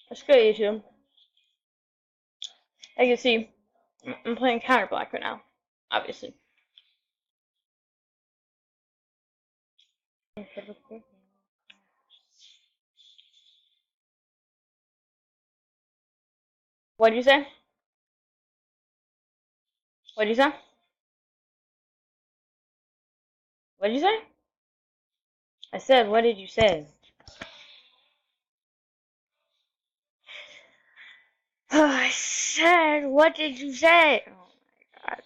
That's good, YouTube. As you can see, I'm playing Counterblock right now, obviously. What did you say? What did you say? What did you say? I said, what did you say? I said, what did you say? Oh my god.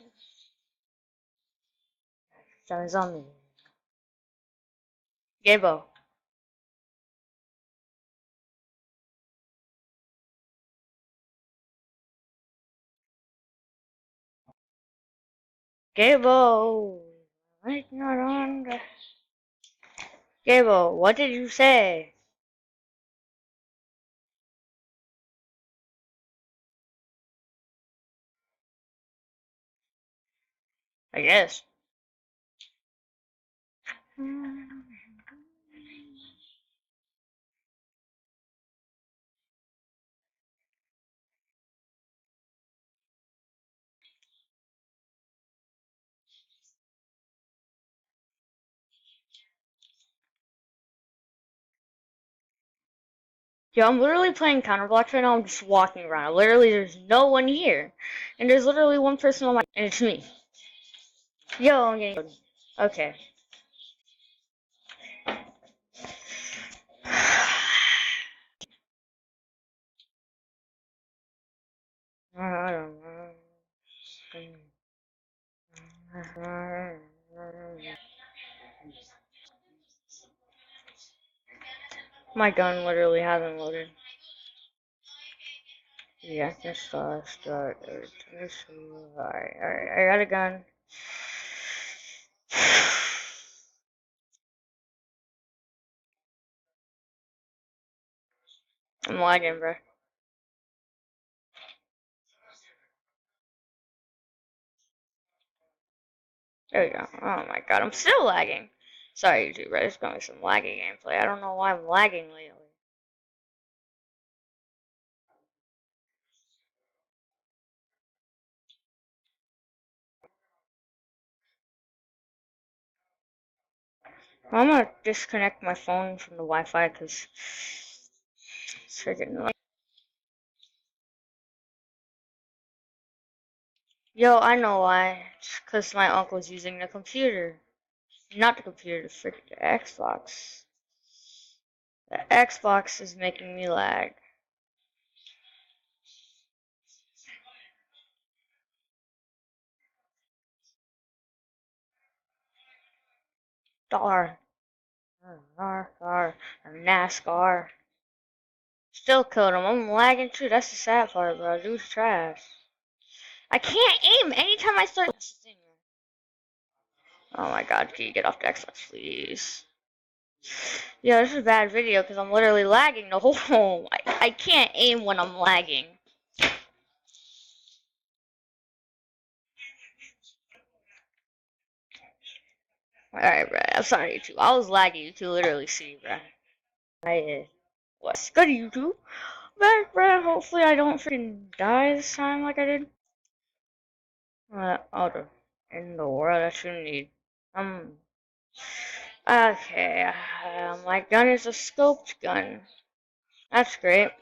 Sounds on me. Gabo. Gabo. Why not on the... Gabo, what did you say? I guess. Yo, I'm literally playing Counterblock right now. I'm just walking around. Literally, there's no one here. And there's literally one person on my... And it's me. Yo, I'm getting... Okay. I don't know. My gun literally hasn't loaded. Yeah, just start. Alright, I got a gun. I'm lagging, bro. There we go. Oh my god, I'm still lagging. Sorry, YouTube, bro. There's gonna be some lagging gameplay. I don't know why I'm lagging lately. I'm gonna disconnect my phone from the Wi-Fi because it's freaking annoying. Yo, I know why. It's because my uncle's using the computer. Not the computer, the freaking Xbox. The Xbox is making me lag. Dar. NASCAR. Still killed him. I'm lagging too. That's the sad part, bro. Dude's trash. I can't aim anytime I start. Oh my god, can you get off the Xbox, please? Yeah, this is a bad video because I'm literally lagging the whole time. I can't aim when I'm lagging. Alright, bro. I'm sorry, YouTube. I was lagging. You can literally see, bro. What's good, YouTube? But, bro, hopefully I don't freaking die this time like I did. Auto. In the world, I shouldn't need. Okay. My gun is a scoped gun. That's great.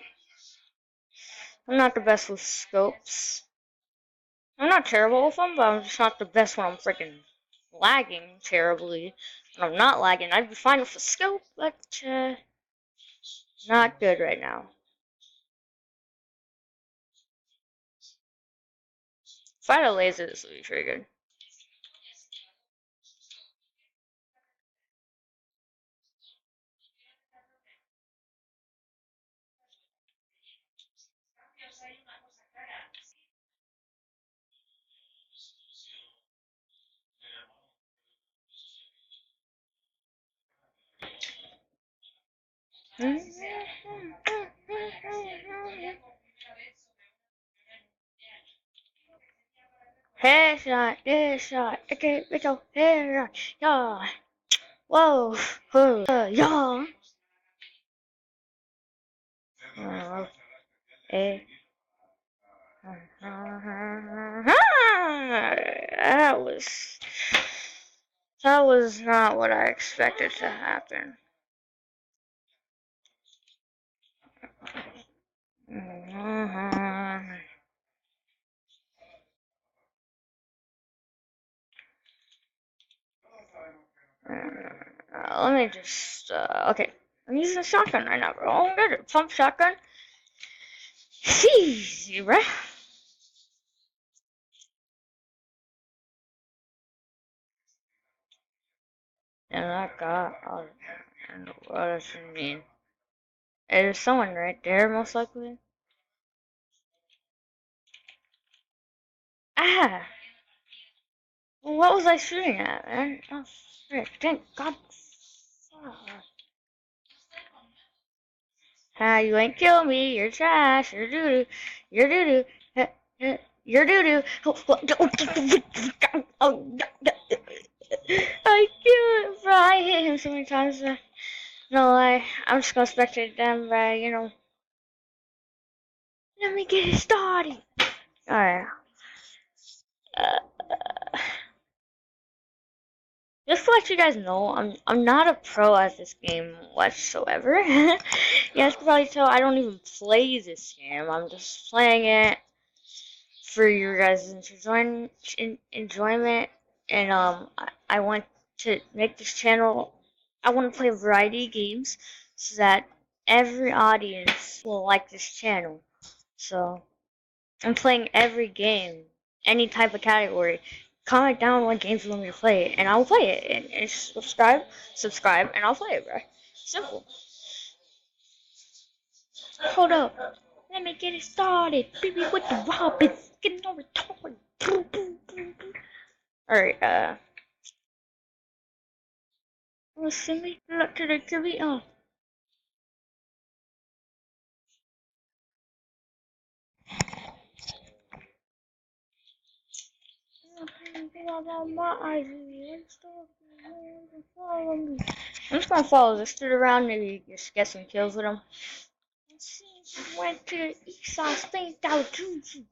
I'm not the best with scopes. I'm not terrible with them, but I'm just not the best when I'm freaking lagging terribly. When I'm not lagging, I'd be fine with a scope, but not good right now. If I had a laser, this would be pretty good. Headshot, headshot, okay, let's go, headshot, yeah, whoa, yeah. A. That was not what I expected to happen. Let me just, okay. I'm using a shotgun right now, bro. Oh, good. Pump shotgun. Easy, right? And I got, and what does it mean? There's someone right there, most likely. Ah! What was I shooting at, man? Oh, frick. Thank God. Ah, you ain't kill me. You're trash. You're doo-doo. You're doo-doo. You're doo-doo. I can't, bro. I hit him so many times. No lie. I'm just gonna spectate them, bro. You know. Let me get it started. Alright. Uh, just to let you guys know, I'm not a pro at this game whatsoever. You guys can probably tell I don't even play this game. I'm just playing it for your guys' enjoyment, and I want to make this channel. I want to play a variety of games so that every audience will like this channel. So I'm playing every game, any type of category. Comment down what games you want me to play, and I'll play it. And subscribe, and I'll play it, bro. Simple. Hold up. Let me get it started. Baby with the Robins. Getting on retarded. Alright, listen me. Look to the TV. Oh. I'm just gonna follow this dude around, maybe just get some kills with him. Went to the east side, stayed out juju.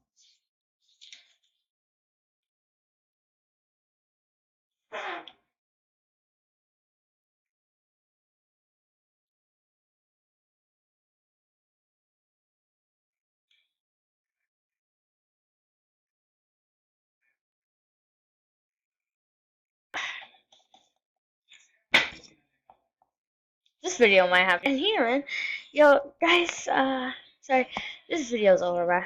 This video might have in here, and yo, guys, sorry, this video's over, bro.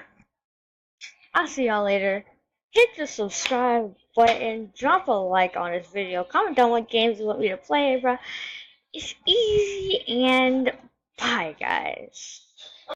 I'll see y'all later. Hit the subscribe button, drop a like on this video, comment down what games you want me to play, bro. It's easy, and bye, guys.